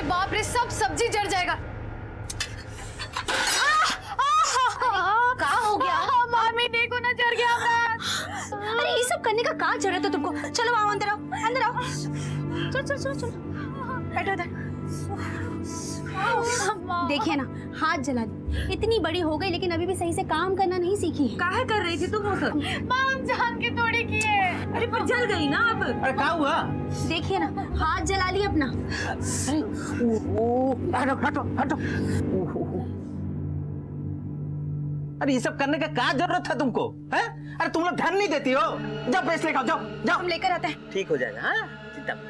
अरे बाप रे, सब सब्जी जड़ जाएगा। क्या हो गया? मामी देखो ना, जड़ गया हमारा। अरे ये सब करने का क्या जरूरत है तुमको? चलो आओ अंदर आओ, अंदर आओ। चलो चलो चलो चलो, बैठो इधर। देखिए ना, हाथ जला दी। इतनी बड़ी हो गई लेकिन अभी भी सही से काम करना नहीं सीखी है। काहे कर रही थी तुम वो सब? माम जान के थोड़ी की है। अरे पर जल गई ना अब। अरे क्या हुआ? देखिए ना, हाथ जला ली अपना। हटो हटो हटो। अरे ये सब करने का क्या जरूरत था तुमको? हैं? अरे तुम लोग ध्यान नहीं देती हो। जाओ पेस्ट लेकर आओ, जाओ जाओ। हम लेकर आते हैं। ठीक हो जाएगा। हाँ, चिंता मत।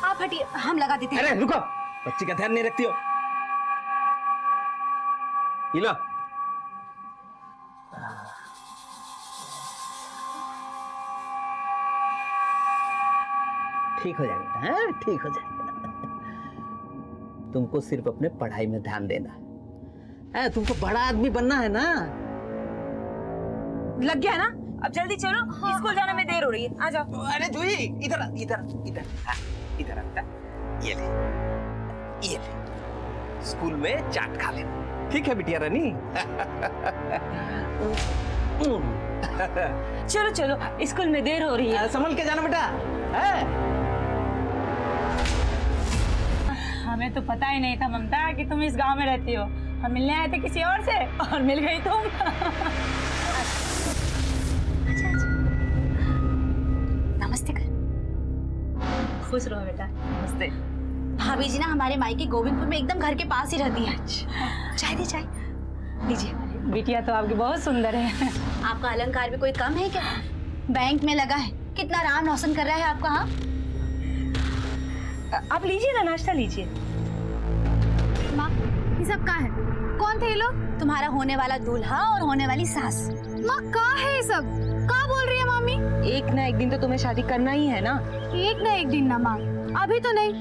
आप हटिए, हम लगा देते हैं। अरे रुको, बच्ची का ध्यान नहीं रखती हो। ये लो। ठीक हो जाएगा, हाँ ठीक हो जाएगा। तुमको सिर्फ अपने पढ़ाई में ध्यान देना है। तुमको बड़ा आदमी बनना है ना। लग गया ना? अब जल्दी चलो, स्कूल जाने में देर हो रही है। आ जाओ। अरे जूही, इधर इधर इधर, हाँ इधर आता। ये ले, ये ले। स्कूल में चाट खा लेना, ठीक है बिटिया रानी? चलो चलो, स्कूल में देर हो रही है। संभल के जाना बेटा। हमें तो पता ही नहीं था ममता कि तुम इस गांव में रहती हो। हम मिलने आए थे किसी और से और मिल गई तुम। नमस्ते कर। खुश रहो बेटा। नमस्ते। भाभी जी ना हमारे मायके गोविंदपुर में एकदम घर के पास ही रहती है। चाय दे, चाय लीजिए। बिटिया तो आपकी बहुत सुंदर है। आपका अलंकार भी कोई कम है क्या? बैंक में लगा है, कितना राम रोशन कर रहा है आपका। हाँ आप लीजिए ना, नाश्ता लीजिए। माँ, ये सब क्या है? कौन थे ये लोग? तुम्हारा होने वाला दूल्हा और होने वाली सास। माँ क्या है ये सब? क्या बोल रही है मामी? एक ना एक दिन तो तुम्हें शादी करना ही है ना। एक ना एक दिन ना माँ, अभी तो नहीं।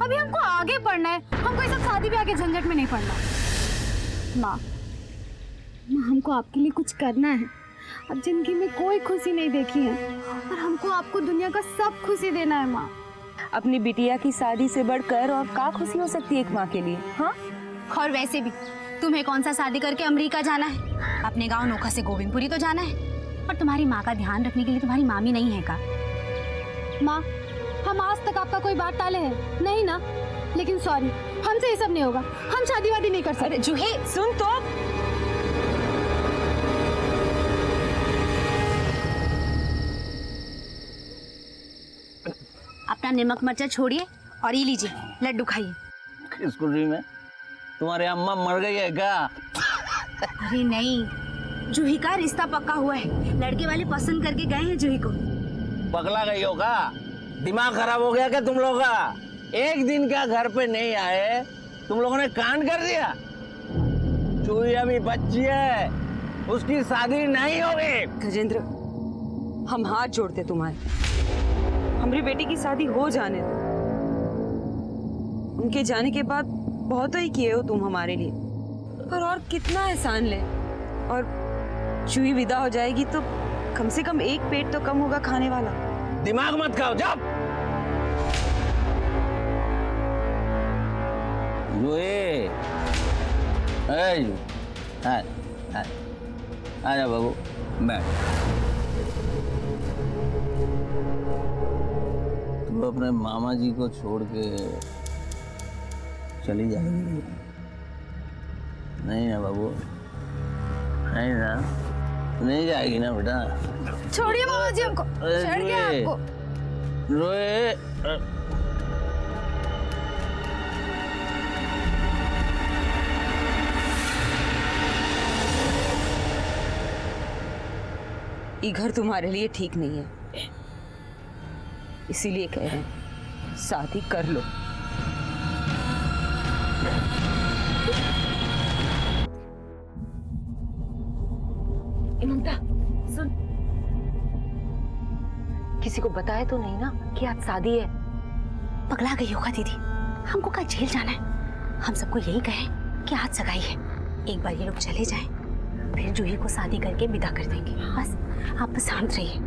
अभी हमको आगे पढ़ना है। हमको ये सब शादी ब्याह के झंझट में नहीं पड़ना। माँ, हमको आपके लिए कुछ करना है। अब जिंदगी में कोई खुशी नहीं देखी है और हमको आपको दुनिया का सब खुशी देना है माँ। अपनी बिटिया की शादी से बढ़कर और क्या खुशी हो सकती है एक माँ के लिए? हाँ, और वैसे भी तुम्हें कौन सा शादी करके अमेरिका जाना है? अपने गांव नोखा से गोविंदपुरी तो जाना है। और तुम्हारी माँ का ध्यान रखने के लिए तुम्हारी मामी नहीं है का? माँ, हम आज तक आपका कोई बात टाले हैं नहीं ना? लेकिन सॉरी, हमसे ये सब नहीं होगा। हम शादी वादी नहीं कर सकते। अरे जूही सुन तो। अपना नमक मिर्चा छोड़िए और ये लीजिए, लड्डू खाइए। किस खुशी में? तुम्हारे अम्मा मर गई है क्या? अरे नहीं, जूही का रिश्ता पक्का हुआ है। लड़के वाले पसंद करके गए हैं जूही को। पगला गई हो क्या? दिमाग खराब हो गया क्या तुम लोगों का? एक दिन क्या घर पे नहीं आए, तुम लोगों ने कांड कर दिया। जूही अभी बच्ची है, उसकी शादी नहीं होगी। गजेंद्र, हम हाथ जोड़ते तुम्हारे, हमारी बेटी की शादी हो जाने दो। उनके जाने के बाद बहुत ही किए हो तुम हमारे लिए, पर और कितना एहसान ले। और जूही विदा हो जाएगी तो कम से कम एक पेट तो कम होगा खाने वाला। दिमाग मत खाओ, जाओ। जूही, आजा बाबू, बैठ। तू अपने मामा जी को छोड़ के चली जाएगी? नहीं ना बाबू, नहीं ना, नहीं जाएगी ना बेटा? छोड़िए मामा जी हमको, चढ़ गया आपको। रोए, ये घर तुम्हारे लिए ठीक नहीं है, इसीलिए कह रहे हैं शादी कर लो। ममता सुन, किसी को बताया तो नहीं ना कि आज शादी है? पगला गई होगा दीदी, हमको कल जेल जाना है। हम सबको यही कहें कि आज सगाई है। एक बार ये लोग चले जाएं, फिर जूही को शादी करके विदा कर देंगे। बस आप शांत रहिए।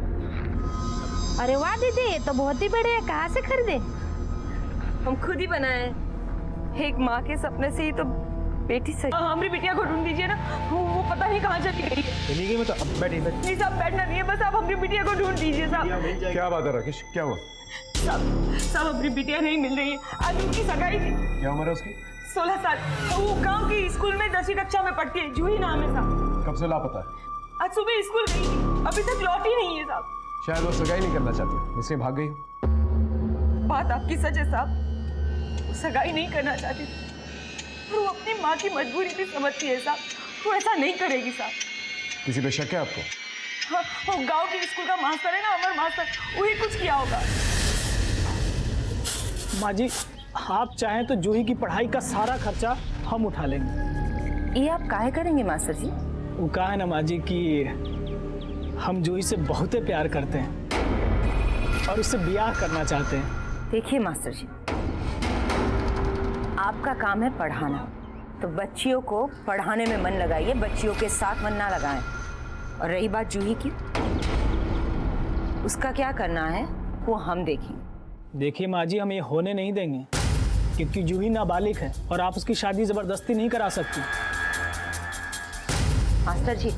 अरे वाह दीदी, ये तो बहुत ही बढ़िया। कहाँ से खरीदे? हम खुद ही बनाए हैं। एक माँ के सपने से ही तो बेटी सही। हमारी बिटिया को ढूंढ दीजिए ना, वो पता नहीं कहाँ चली गई है। चली गई? मतलब अब बैठी नहीं साहब, बैठना नहीं है, बस आप हमारी बिटिया को ढूंढ दीजिए साहब। क्या बात है राकेश, क्या हुआ? साहब हमारी बिटिया नहीं मिल रही है। आज उनकी सगाई थी। क्या उम्र है उसकी? 16 साल। वो गांव की स्कूल में 10वीं कक्षा में पढ़ती है, जूही नाम है साहब। कब से लापता है? आज सुबह स्कूल गई थी, अभी तक लौटी नहीं है साहब। शायद वो सगाई नहीं करना चाहती, इसलिए भाग गई हो। बात आपकी सच है साहब, वो सगाई नहीं करना चाहती थी, पर वो अपनी माँ की मजबूरी भी समझती है साहब। वो ऐसा नहीं करेगी साहब। किसी पे शक है आपको? हाँ, वो गांव के स्कूल का मास्टर है ना, अमर मास्टर, वही कुछ किया होगा। माँ जी, आप चाहें तो जूही की पढ़ाई का सारा खर्चा हम उठा लेंगे। ये आप काहे करेंगे मास्टर जी? वो कहा है ना माँ जी कि हम जूही से बहुत प्यार करते हैं और उससे ब्याह करना चाहते हैं। देखिए मास्टर जी, आपका काम है पढ़ाना, तो बच्चियों को पढ़ाने में मन लगाइए, बच्चियों के साथ मन ना लगाएं। और रही बात जूही की, उसका क्या करना है वो हम देखेंगे। देखिए माँ जी, हम ये होने नहीं देंगे क्योंकि जूही नाबालिग है और आप उसकी शादी जबरदस्ती नहीं करा सकती। मास्टर जी,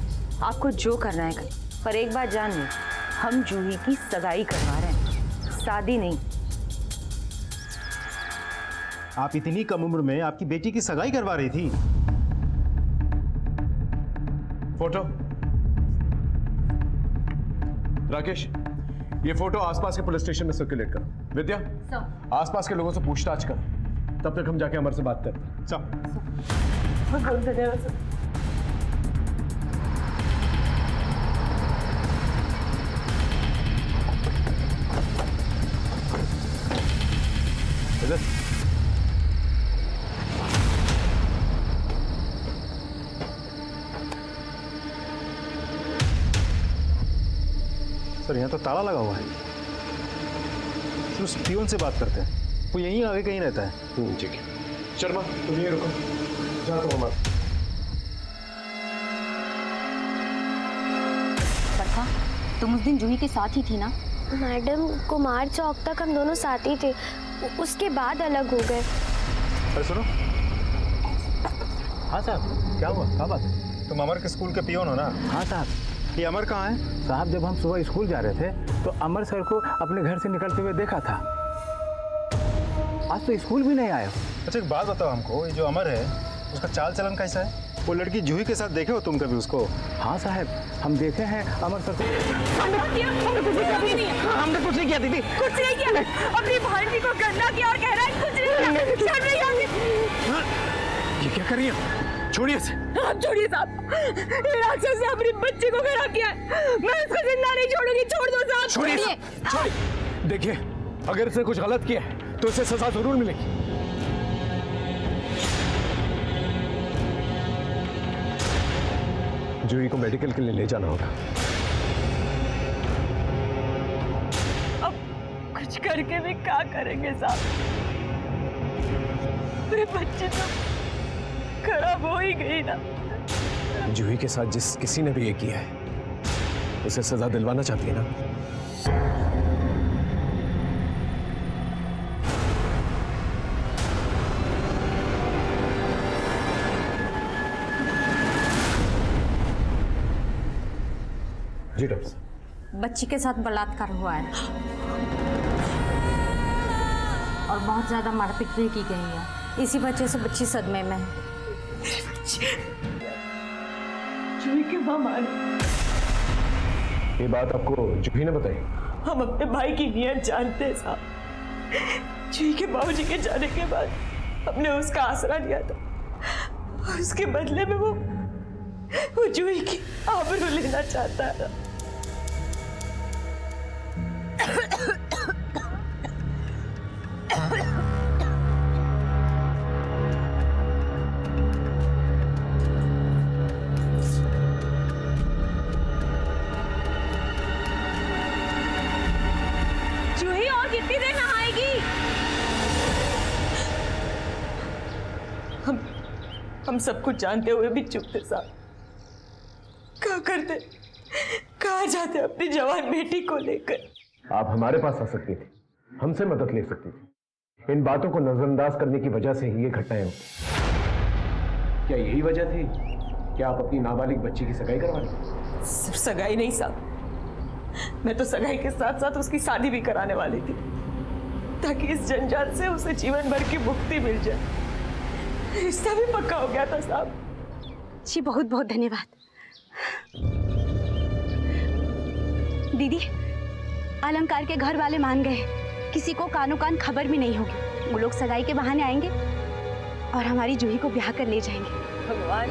आपको जो करना है करें, पर एक बात जान लें, हम जूही की सगाई करवा रहे हैं, शादी नहीं। आप इतनी कम उम्र में आपकी बेटी की सगाई करवा रही थी? फोटो राकेश, ये फोटो आसपास के पुलिस स्टेशन में सर्कुलेट करो। विद्या, आसपास के लोगों से पूछताछ करो, तब तक हम जाके अमर से बात करते हैं। बहुत धन्यवाद सर। सर यहाँ तो ताला लगा हुआ है। उस पियोन से बात करते हैं, वो यहीं आगे कहीं रहता है। ठीक है, शर्मा तुम यहीं रुको, जा तुम अमर। बरखा, तुम उस दिन जूही के साथ ही थी ना? मैडम, कुमार चौक तक हम दोनों साथ ही थे, उसके बाद अलग हो गए। अरे सुनो। हाँ साहब, क्या हुआ? क्या बात है? तुम अमर के स्कूल के पियोन हो ना? हाँ साहब। ये अमर कहाँ है? साहब, जब हम सुबह स्कूल जा रहे थे तो अमर सर को अपने घर से निकलते हुए देखा था। आज तो स्कूल भी नहीं आए। अच्छा एक बात बताओ हमको, ये जो अमर है उसका चाल चलन कैसा है? वो लड़की जूही के साथ देखे हो तुम कभी उसको? हाँ साहब, हम देखे हैं अमर सर को। हमने कुछ नहीं किया दीदी, कुछ नहीं किया। अपनी भांजी को गंदा किया और कह रहा है कुछ नहीं किया। शर्म नहीं आती? ये क्या कर रही है? छोड़िए इसे। आप छोड़िए साहब, ये राक्षस ने अपनी बच्ची को खराब किया है। मैं इसको जिंदा नहीं छोड़ूंगी, छोड़ दो साहब। छोड़िए, छोड़िए। देखिए, अगर इसने कुछ गलत किया है तो इसे सजा जरूर मिलेगी। जूही को मेडिकल के लिए ले जाना होगा। अब कुछ करके भी क्या करेंगे साहब? मेरी बच्ची तो खराब हो ही गई ना। जूही के साथ जिस किसी ने भी ये किया है उसे सजा दिलवाना चाहती है ना? जी डॉक्टर साहब। बच्ची के साथ बलात्कार हुआ है और बहुत ज्यादा मारपीट भी की गई है। इसी वजह से बच्ची सदमे में है। जूही के माँ माने। ये बात आपको जूही ने बताई? हम अपने भाई की नीयत जानते हैं साहब। जूही के बाबूजी के जाने के बाद हमने उसका आसरा लिया था और उसके बदले में वो जूही की आबरू लेना चाहता है। जूही और कितनी देर नहाएगी? हम सब कुछ जानते हुए भी चुप थे साहब। क्या करते, कहाँ जाते अपनी जवान बेटी को लेकर? आप हमारे पास आ सकती थी, हमसे मदद ले सकती थी। इन बातों को नजरअंदाज करने की वजह से ही ये घटनाएं होती। क्या यही वजह थी कि आप अपनी नाबालिग बच्ची की सगाई करवा ली? सिर्फ सगाई नहीं साहब, मैं तो सगाई के साथ साथ उसकी शादी भी कराने वाली थी, ताकि इस जंजाल से उसे जीवन भर की मुक्ति मिल जाए। रिश्ता भी पक्का हो गया था साहब। जी बहुत बहुत धन्यवाद। दीदी, अलंकार के घर वाले मान गए, किसी को कानो कान खबर भी नहीं होगी। वो लोग सगाई के बहाने आएंगे और हमारी जूही को ब्याह कर ले जाएंगे। भगवान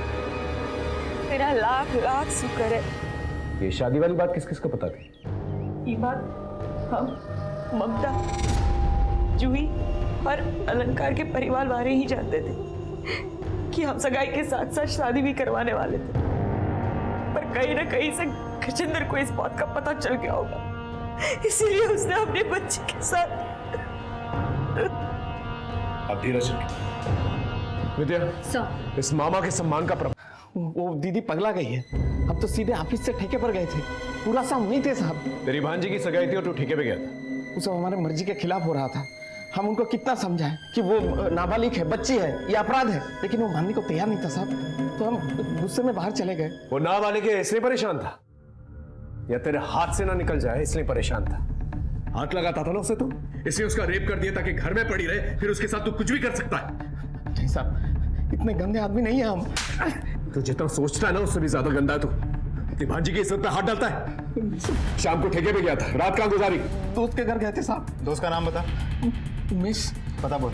तेरा लाख लाख शुक्र है। ये शादी वाली बात किस किस को पता थी? ये बात हम, ममता, जूही और अलंकार के परिवार वाले ही जानते थे कि हम सगाई के साथ साथ शादी भी करवाने वाले थे। पर कहीं ना कहीं से गजेंद्र को इस बात का पता चल गया होगा, इसीलिए उसने अपने बच्चे के साथ। अब धीरज रखिए। विद्या, इस मामा के सम्मान का वो दीदी पगला गई है। हम तो सीधे ऑफिस से ठेके पर गए थे, पूरा शाम वहीं थे साहब। तेरी भांजी की सगाई थी और तू ठेके पे गया था। वो सब हमारे मर्जी के खिलाफ हो रहा था। हम उनको कितना समझाएं कि वो नाबालिग है, बच्ची है, ये अपराध है, लेकिन वो मानने को तैयार नहीं था साहब। तो हम गुस्से में बाहर चले गए। वो नाबालिग है इसलिए परेशान था, या तेरे हाथ से ना निकल जाए इसलिए परेशान था? हाथ लगाता था ना उसे तू, इसलिए उसका रेप कर दिया ताकि घर में पड़ी रहे, फिर उसके साथ तू कुछ भी कर सकता है। नहीं साहब, इतने गंदे आदमी नहीं है हम। तू जितना सोचता है ना उससे भी ज्यादा गंदा है तू। अपनी भांजी की इज्जत पे हाथ डालता है। शाम को ठेके पे गया था, रात कहाँ गुजारी? दोस्त के घर गए थे साहब। दोस्त का नाम बता। उमेश। पता बोल।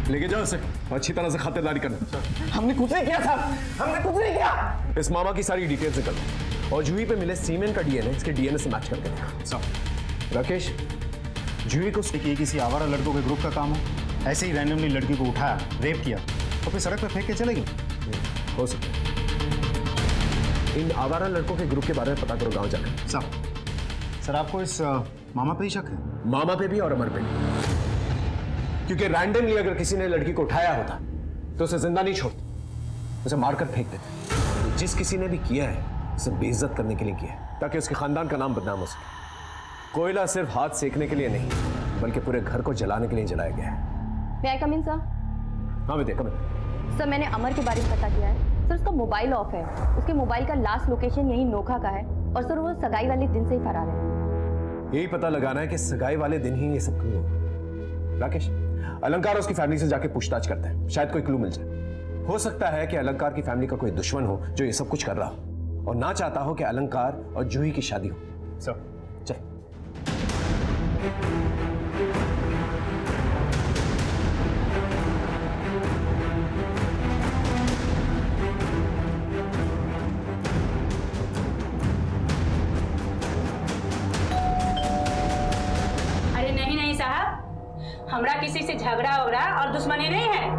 लेके जाओ उसे, अच्छी तरह से खातिरदारी करना। हमने कुछ नहीं किया साहब, हमने कुछ नहीं किया। इस मामा की सारी डिटेल्स निकल और जूही पे मिले सीमेन का डीएनए इसके डीएनए से मैच करके देखा। राकेश, जूही को ये किसी आवारा लड़कों के ग्रुप का काम हो, ऐसे ही रैंडमली लड़की को उठाया, रेप किया और फिर सड़क पर फेंक के चले गए। हो सकता है। इन आवारा लड़कों के ग्रुप के बारे में पता करो गांव जाकर। सर आपको इस मामा पे ही शक है? मामा पे भी और अमर पे भी, क्योंकि रैंडमली अगर किसी ने लड़की को उठाया होता तो उसे जिंदा नहीं छोड़ते, उसे मारकर फेंक देते। जिस किसी ने भी किया है उसे बेइज्जत करने के लिए किया है, ताकि उसके खानदान का नाम बदनाम हो सके। कोयला सिर्फ हाथ सेकने के लिए नहीं, बल्कि पूरे घर को जलाने के लिए जलाया गया है। May I come in, sir? हाँ विद्या, कम इन। सर, मैंने अमर के बारे में पता किया है। सर, उसका मोबाइल ऑफ है। उसके मोबाइल का लास्ट लोकेशन यही नोखा का है और सर वो सगाई वाले दिन से ही फरार है। यही पता लगाना है कि सगाई वाले दिन ही ये सब क्यों हुआ। राकेश, अलंकार उसकी फैमिली से जाके पूछताछ करते हैं, शायद कोई क्लू मिल जाए। हो सकता है कि अलंकार की फैमिली का कोई दुश्मन हो जो ये सब कुछ कर रहा हो और ना चाहता हो कि अलंकार और जूही की शादी हो। सर चल। हमरा किसी से झगड़ा हो रहा और दुश्मनी नहीं है।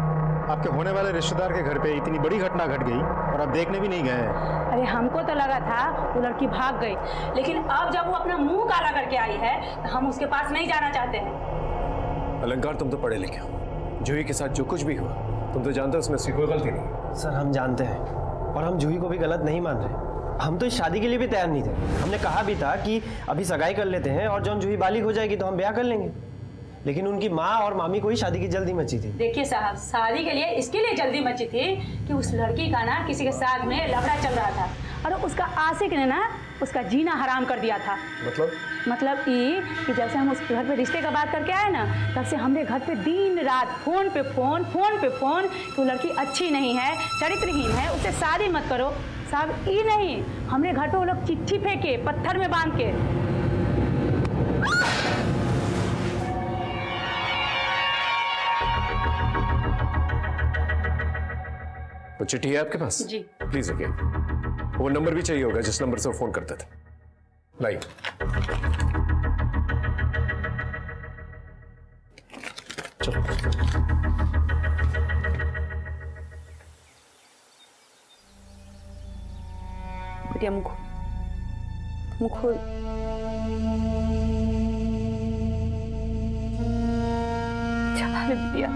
आपके होने वाले रिश्तेदार के घर पे इतनी बड़ी घटना घट गई और आप देखने भी नहीं गए हैं। अरे हमको तो लगा था वो लड़की भाग गई, लेकिन अब जब वो अपना मुंह काला करके आई है तो हम उसके पास नहीं जाना चाहते हैं। अलंकार, तुम तो पढ़े लिखे हो, जूही के साथ जो कुछ भी हुआ तुम तो जानते हो उसमें उसकी कोई गलती नहीं। सर हम जानते हैं और हम जूही को भी गलत नहीं मान रहे। हम तो इस शादी के लिए भी तैयार नहीं थे। हमने कहा भी था कि अभी सगाई कर लेते हैं और जब जूही बालिग हो जाएगी तो हम ब्याह कर लेंगे, लेकिन उनकी माँ और मामी को ही शादी की जल्दी मची थी। देखिए साहब, शादी के लिए इसके लिए जल्दी मची थी कि उस लड़की का ना किसी के साथ में लफड़ा चल रहा था और उसका आशिक ने ना उसका जीना हराम कर दिया था। मतलब ये कि जैसे हम उस घर पे रिश्ते का बात करके आए ना, तब से हमरे घर पे दिन रात फोन पे फोन कि वो लड़की अच्छी नहीं है, चरित्रहीन है, उससे शादी मत करो। साहब ये नहीं, हमरे घर पे वो लोग चिट्ठी फेंके पत्थर में बांध के। वो चिट्ठी है आपके पास? जी। प्लीज रखिए। वो नंबर भी चाहिए होगा जिस नंबर से वो फोन करते थे। लाइए। चलो। बिटिया मुख चला बिटिया।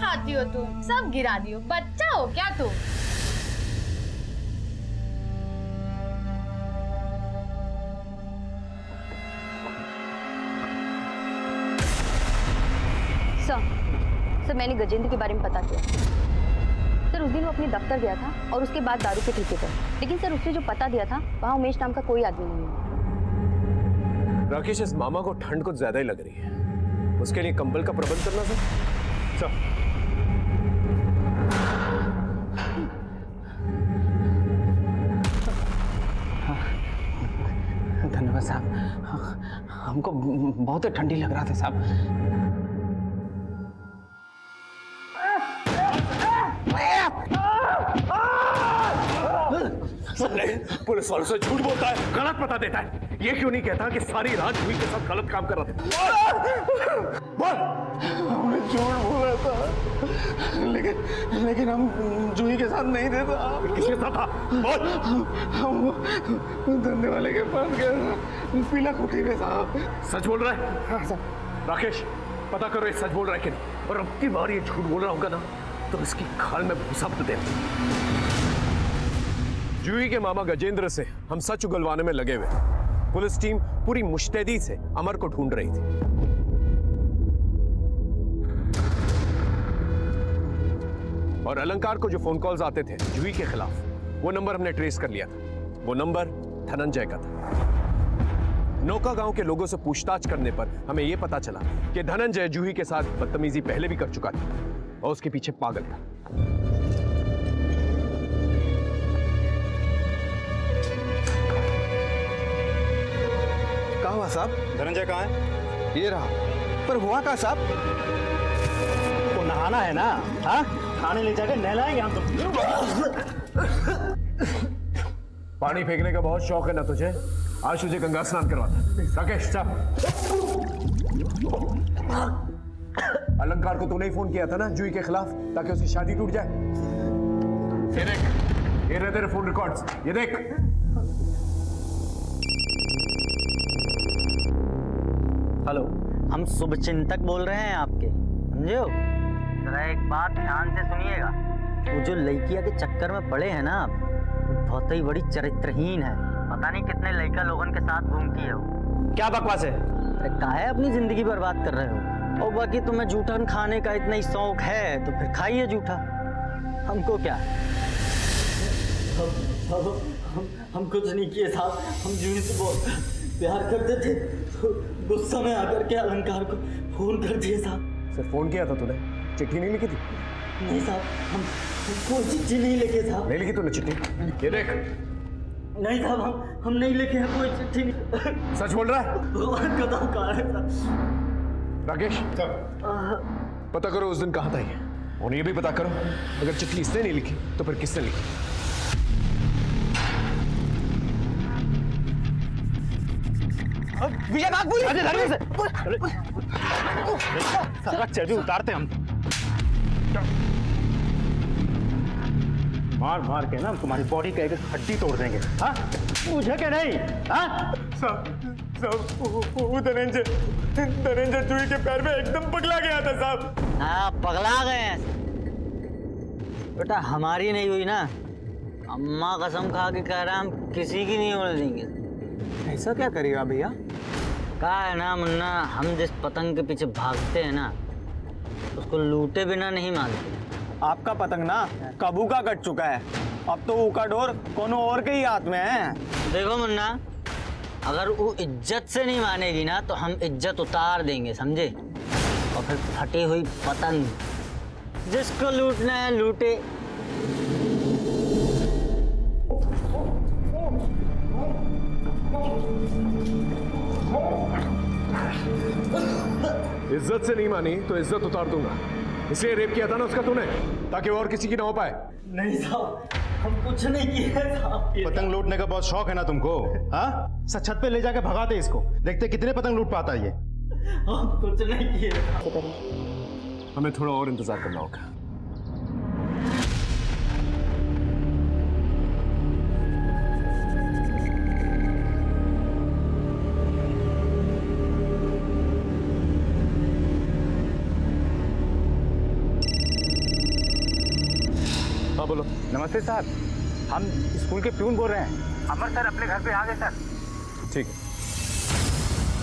चाहती हो तुम? सब गिरा दियो, बच्चा हो क्या तुम? सर मैंने गजेंद्र के बारे में पता किया। सर उस दिन वो अपने दफ्तर गया था और उसके बाद दारू के ठेके पर, लेकिन सर उसने जो पता दिया था वहाँ उमेश नाम का कोई आदमी नहीं है। राकेश, इस मामा को ठंड कुछ ज्यादा ही लग रही है, उसके लिए कंबल का प्रबंध करना सर। धन्यवाद साहब, हमको बहुत ठंडी लग रहा था साहब। पुलिस वालों से झूठ बोलता है, गलत पता देता है। ये क्यों नहीं कहता कि सारी रात जूही के साथ गलत काम कर रहा था? बोल। हमने झूठ बोला था, लेकिन हम जूही के साथ नहीं थे साहब। किसके साथ था? बोल। हम धंधे वाले के पास गए था, पीला कुटी में साहब। सच बोल रहा है? हाँ साहब। राकेश, पता करो ये सच बोल रहा है कि नहीं, और अब की बार ये झूठ बोल रहा होगा ना तो इसकी खाल में भूसा भर देना। जूही के मामा गजेंद्र से हम सच उगलवाने में लगे हुए। पुलिस टीम पूरी मुस्तैदी से अमर को ढूंढ रही थी। और अलंकार को जो फोन कॉल्स आते थे जूही के खिलाफ, वो नंबर हमने ट्रेस कर लिया था। वो नंबर धनंजय का था। नौका गांव के लोगों से पूछताछ करने पर हमें यह पता चला कि धनंजय जूही के साथ बदतमीजी पहले भी कर चुका था और उसके पीछे पागल था। कहाँ हुआ साहब? धनंजय कहाँ है? ये रहा। पर हुआ कहाँ साहब? वो नहाना है ना? हाँ, थाने ले जाकर नहलाएंगे हम तो। पानी फेंकने का बहुत शौक है ना तुझे? आज तुझे गंगा स्नान करवाता। राकेश चल। अलंकार को तूने ही फोन किया था ना जूही के खिलाफ, ताकि उसकी शादी टूट जाए। ये देख, ये रहे तेरे फोन रिकॉर्ड्स, ये देख। हेलो, हम शुभचिंतक बोल रहे हैं आपके, समझे हो? जरा एक बात ध्यान से सुनिएगा। वो जो लड़किया के चक्कर में पड़े हैं ना आप, बहुत ही बड़ी चरित्रहीन है। पता नहीं कितने लड़का लोगन के साथ घूमती है वो। क्या बकवास है? अरे काहे अपनी जिंदगी बर्बाद कर रहे हो? और बाकी तुम्हें जूठन खाने का इतना ही शौक है तो फिर खाइए जूठा, हमको क्या। हम कुछ नहीं किए साहब, हम जूही से बहुत प्यार करते थे तो गुस्सा में आकर के अलंकार को फोन कर दिए साहब। सर फोन किया था तूने? चिट्ठी नहीं लिखी थी? नहीं साहब, हम कोई चिट्ठी नहीं लिखे साहब। नहीं लिखी तूने चिट्ठी? ये देख। नहीं साहब, हम नहीं लिखे हैं कोई चिट्ठी नहीं। सच बोल रहा है? भगवान का नाम कहा है साहब। राकेश पता करो उस दिन कहाँ था ये, और ये भी पता करो अगर चिट्ठी इसने नहीं लिखी तो फिर किसने लिखी। विजय भाग बोली। अरे धरने से। सारा चर्बी उतारते हम। मार मार के ना तुम्हारी बॉडी का एक हड्डी तोड़ देंगे। हाँ, मुझे क्या नहीं? हाँ साहब वो धनंजय जूही के पैर में एकदम पगला गया था साहब। हाँ, पगला गए हैं बेटा, हमारी नहीं हुई ना। अम्मा कसम खा के कह रहा हम किसी की नहीं होने देंगे। ऐसा क्या करेगा भैया? कहा है ना मुन्ना, हम जिस पतंग के पीछे भागते हैं ना उसको लूटे बिना नहीं मानते। आपका पतंग ना काबू का कट चुका है, अब तो ऊका डोर कोनो और के ही हाथ में है। देखो मुन्ना, अगर वो इज्जत से नहीं मानेगी ना तो हम इज्जत उतार देंगे, समझे? और फिर फटी हुई पतंग जिसको लूटना है लूटे। इज्जत से नहीं मानी तो इज्जत उतार दूंगा। इसलिए रेप किया था ना उसका तूने, ताकि वो और किसी की ना हो पाए। नहीं साहब, हम कुछ नहीं किए साहब। पतंग लूटने का बहुत शौक है ना तुमको? हाँ, छत पे ले जाके भगाते इसको, देखते कितने पतंग लूट पाता है ये। हम कुछ नहीं किए। हमें थोड़ा और इंतजार करना होगा। बोलो। नमस्ते सर, हम स्कूल के प्यून बोल रहे हैं। अमर सर अपने घर पे आ गए सर। ठीक है,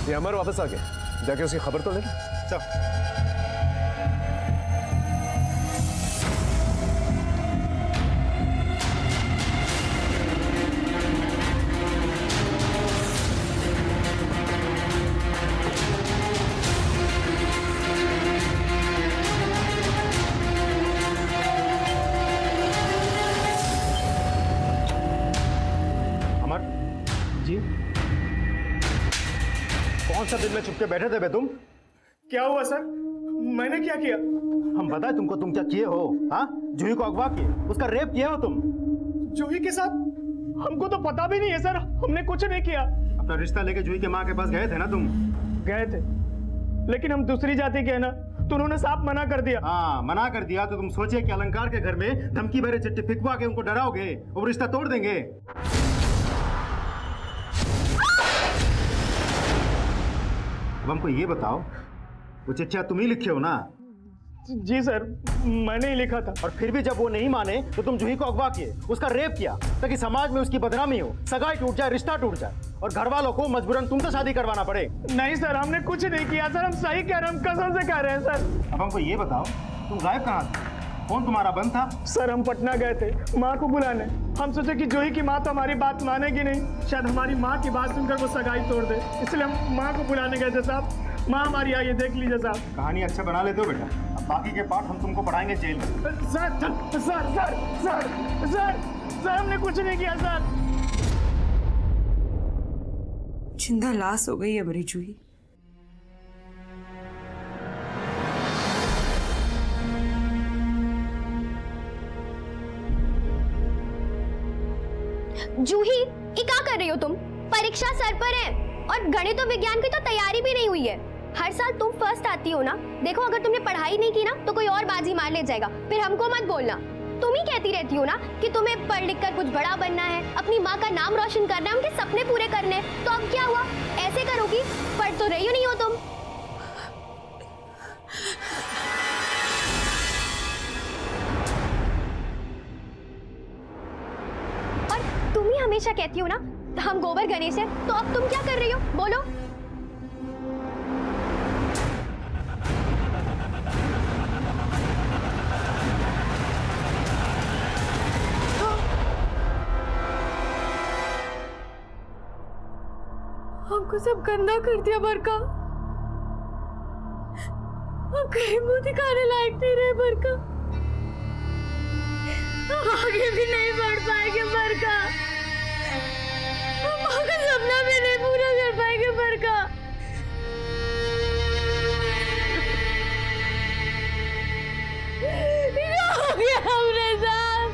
ये अमर वापस आ गया, जाके उसकी खबर तो ले लो। चल। कौन सा दिन में चुपके बैठे थे बे तुम? क्या हुआ सर? मैंने क्या किया? हम बताए तुमको तुम क्या किए हो? हाँ, जूही को अगवा किए, उसका रेप किए हो तुम। जूही के साथ? हमको तो पता भी नहीं है सर, हमने कुछ नहीं किया। अपना रिश्ता लेके जूही के माँ के पास गए थे ना तुम? गए थे, लेकिन हम दूसरी जाति के हैं ना, तो उन्होंने साफ मना कर दिया। हाँ, मना कर दिया तो तुम सोचे कि अलंकार के घर में धमकी भरे चिट्ठी फिकवा के उनको डराओगे, वो रिश्ता तोड़ देंगे। अब हमको ये बताओ, वो चिट्ठियां तुम ही लिखे हो ना? जी सर, मैंने ही लिखा था। और फिर भी जब वो नहीं माने तो तुम जूही को अगवा किए, उसका रेप किया, ताकि समाज में उसकी बदनामी हो, सगाई टूट जाए, रिश्ता टूट जाए, और घर वालों को मजबूरन तुमसे शादी करवाना पड़े। नहीं सर, हमने कुछ नहीं किया सर, हम सही कह रहे हैं, हम कसम से कह रहे हैं सर। अब हमको ये बताओ, तुम गायब कहाँ थे? फोन तुम्हारा बंद था? सर, हम पटना गए थे माँ को बुलाने। हम सोचे कि जूही की माँ तो हमारी बात मानेगी नहीं, शायद हमारी माँ की बात सुनकर वो सगाई तोड़ दे, इसलिए हम माँ को बुलाने गए थे साहब। माँ हमारी आई है, देख लीजिए साहब। कहानी अच्छा बना लेते हो बेटा, अब बाकी के पार्ट हम तुमको पढ़ाएंगे जेल में। Sir sir sir sir sir sir, हमने कुछ नहीं किया सर। जिंदा लाश हो गई है मेरी जूही। जूही, ये क्या कर रही हो तुम? परीक्षा सर पर है और गणित और विज्ञान की तो तैयारी भी नहीं हुई है। हर साल तुम फर्स्ट आती हो ना। देखो, अगर तुमने पढ़ाई नहीं की ना तो कोई और बाजी मार ले जाएगा, फिर हमको मत बोलना। तुम ही कहती रहती हो ना कि तुम्हें पढ़ लिख कर कुछ बड़ा बनना है, अपनी माँ का नाम रोशन करना है, उनके सपने पूरे करने हैं। तो अब क्या हुआ? ऐसे करोगी? पढ़ तो रही हो नहीं हो तुम। और तुम ही हमेशा कहती हो ना हम गोबर गणेश है, तो अब तुम क्या कर रही हो? बोलो। हमको सब गंदा कर दिया बरका, हम कहीं मुंह दिखाने लायक नहीं रहे बरका, हम आगे भी नहीं बढ़ पाएंगे बरका, हम आगे सपना भी नहीं पूरा कर पाएंगे बरका। क्या हो गया हमरे साथ?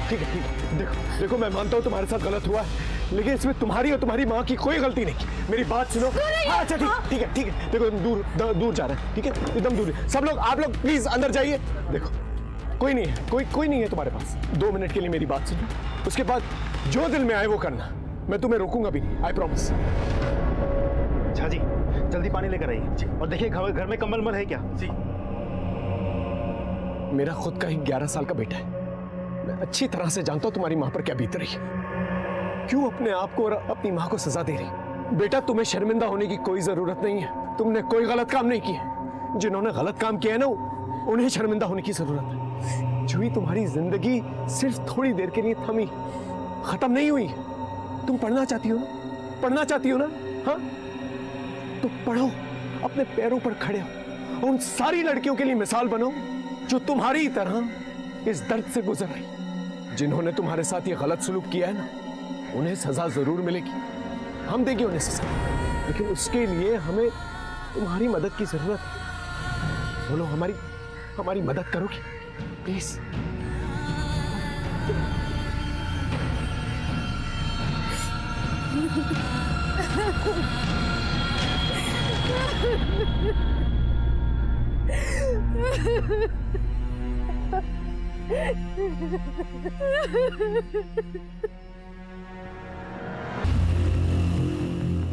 ठीक है, देखो मैं मानता हूँ तुम्हारे साथ गलत हुआ है, लेकिन इसमें तुम्हारी और तुम्हारी माँ की कोई गलती नहीं। मेरी बात सुनो। हाँ, अच्छा ठीक है। देखो दूर जा रहे हैं, ठीक है, एकदम दूर। सब लोग, आप लोग प्लीज अंदर जाइए। देखो, कोई नहीं है, कोई नहीं है तुम्हारे पास। 2 मिनट के लिए मेरी बात सुनो, उसके बाद जो दिल में आए वो करना। मैं तुम्हें रोकूंगा भी नहीं, आई प्रॉमिस। झा जी, जल्दी पानी लेकर आइए, और देखिए घर में कंबल मल है क्या? जी। मेरा खुद का ही 11 साल का बेटा है, मैं अच्छी तरह से जानता हूं तुम्हारी मां पर क्या बीत रही है, क्यों अपने आप को और अपनी मां को सजा दे रही। बेटा, तुम्हें शर्मिंदा होने की कोई जरूरत नहीं है, तुमने कोई गलत काम नहीं किया। जिन्होंने गलत काम किया है ना, उन्हें शर्मिंदा होने की जरूरत है। जूही, तुम्हारी जिंदगी सिर्फ थोड़ी देर के लिए थमी, खत्म नहीं हुई। तुम पढ़ना चाहती हो ना? हाँ, तो पढ़ो, अपने पैरों पर खड़े हो, उन सारी लड़कियों के लिए मिसाल बनो जो तुम्हारी तरह इस दर्द से गुजर रही। जिन्होंने तुम्हारे साथ ये गलत सलूक किया है ना, उन्हें सजा जरूर मिलेगी, हम देंगे उन्हें सजा, लेकिन उसके लिए हमें तुम्हारी मदद की जरूरत है। बोलो, हमारी मदद करोगी प्लीज?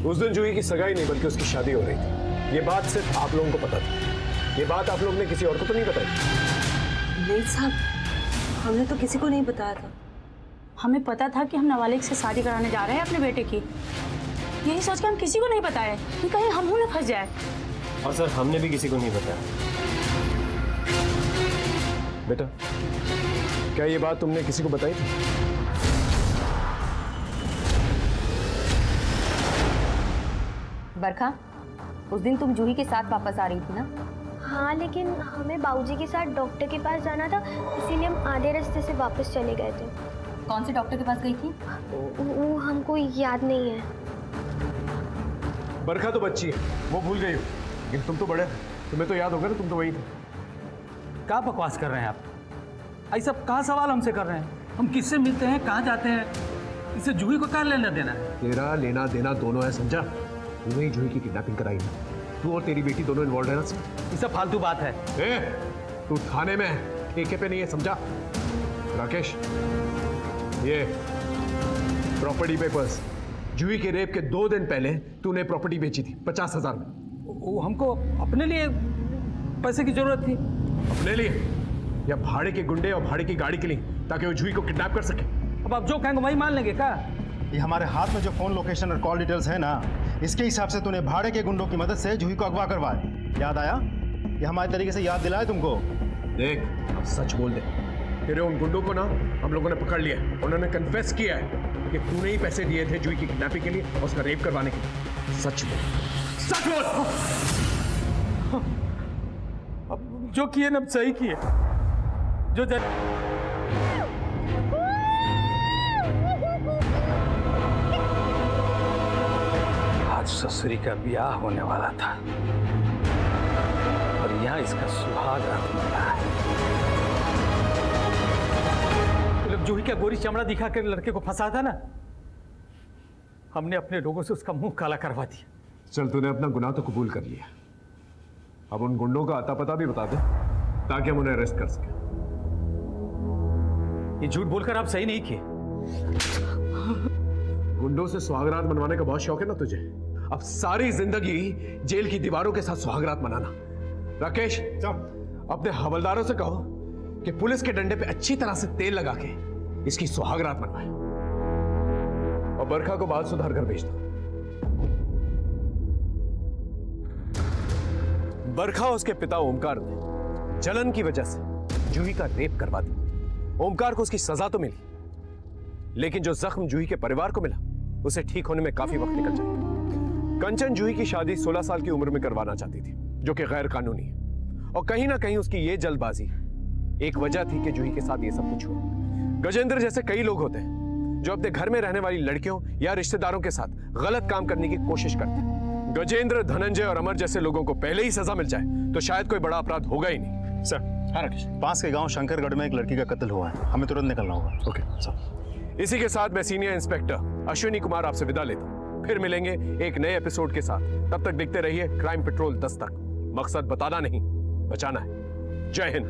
उस दिन जूही की सगाई नहीं बल्कि उसकी शादी हो रही थी। ये बात सिर्फ आप लोगों को पता थी। ये बात आप लोगों ने किसी और को तो नहीं बताई? नहीं साहब, हमने तो किसी को नहीं बताया था। हमें पता था कि हम नाबालिग से शादी कराने जा रहे हैं अपने बेटे की। यही सोच के हम किसी को नहीं बताए कि कहीं हम न फंस जाए। और सर हमने भी किसी को नहीं बताया। बेटा, क्या ये बात तुमने किसी को बताई थी? बरखा, उस दिन तुम जूही के साथ वापस आ रही थी ना? हाँ, लेकिन हमें बाबूजी के साथ डॉक्टर के पास जाना था, इसीलिए हम आधे रास्ते से वापस चले गए थे। कौन से डॉक्टर के पास गई थी? वो हमको याद नहीं है। बरखा तो बच्ची है, वो भूल गई हो, लेकिन तुम तो बड़े थे, तुम्हें तो याद होगा ना, तुम तो वही थे। क्या बकवास कर रहे हैं आप? ऐसा कहाँ सवाल हमसे कर रहे हैं? हम किससे मिलते हैं, कहाँ जाते हैं? इससे जूही को क्या लेना देना है? तेरा लेना देना दोनों है, समझा? तूने ही जूही की किडनैपिंग कराई है। तू और तेरी बेटी दोनों इन्वॉल्व है ना? ये सब फालतू बात है। तू थाने में है, ठेके पे नहीं है, समझा? राकेश, ये प्रॉपर्टी पेपर्स, जूही के रेप के 2 दिन पहले तूने प्रॉपर्टी बेची थी 50,000 में। वो हमको अपने लिए पैसे की जरूरत थी। अपने लिए या भाड़े के गुंडे और भाड़े की गाड़ी के लिए, ताकि वो जूही को किडनैप कर सके? अब आप जो कहेंगे वही मान लेंगे क्या? ये हमारे हाथ में जो फोन लोकेशन और कॉल डिटेल्स है ना, इसके हिसाब से तूने भाड़े के गुंडों की मदद से जूही को अगवा करवाया। याद आया? ये हमारे तरीके से याद दिलाए तुमको। देख, अब सच बोल दे। तेरे उन गुंडों को ना हम लोगों ने पकड़ लिया है। उन्होंने कन्फेस किया है कि तूने ही पैसे दिए थे जूही की किडनैपिंग के लिए और उसका रेप करवाने के लिए। सच बोल, सच बोल। अब जो किए ना सही किए। जो आज ससुरी का ब्याह होने वाला था और यहाँ इसका सुहाग रात मिला है। लोग जूही का गोरी चमड़ा दिखा कर लड़के को फंसा था ना, हमने अपने लोगों से उसका मुंह काला करवा दिया। चल, तूने अपना गुनाह तो कबूल कर लिया। अब उन गुंडों का अता पता भी बता दे ताकि हम उन्हें अरेस्ट कर सकें। ये झूठ बोलकर आप सही नहीं किए। गुंडों से सुहागरात मनवाने का बहुत शौक है ना तुझे? अब सारी जिंदगी जेल की दीवारों के साथ सुहागरात मनाना। राकेश, अपने हवलदारों से कहो कि पुलिस के डंडे पे अच्छी तरह से तेल लगा के इसकी सुहागरात मनवाए और बरखा को बाल सुधार कर भेज दो। बरखा उसके पिता ओमकार ने जलन की वजह से जूही का रेप करवा दिया। ओमकार को उसकी सजा तो मिली, लेकिन जो जख्म जूही के परिवार को मिला उसे ठीक होने में काफी वक्त निकल जाएगा। कंचन जूही की शादी 16 साल की उम्र में करवाना चाहती थी, जो कि गैर कानूनी है, और कहीं ना कहीं उसकी ये जल्दबाजी एक वजह थी कि जूही के साथ ये सब कुछ हुआ। गजेंद्र जैसे कई लोग होते हैं जो अपने घर में रहने वाली लड़कियों या रिश्तेदारों के साथ गलत काम करने की कोशिश करते हैं। गजेंद्र, धनंजय और अमर जैसे लोगों को पहले ही सजा मिल जाए तो शायद कोई बड़ा अपराध होगा ही नहीं। सर, हाँ राकेश, पास के गांव शंकरगढ़ में एक लड़की का कत्ल हुआ है, हमें तुरंत निकलना होगा। Okay sir. इसी के साथ मैं सीनियर इंस्पेक्टर अश्विनी कुमार आपसे विदा लेता हूँ। फिर मिलेंगे एक नए एपिसोड के साथ। तब तक देखते रहिए क्राइम पेट्रोल 10 तक। मकसद बताना नहीं, बचाना है। जय हिंद।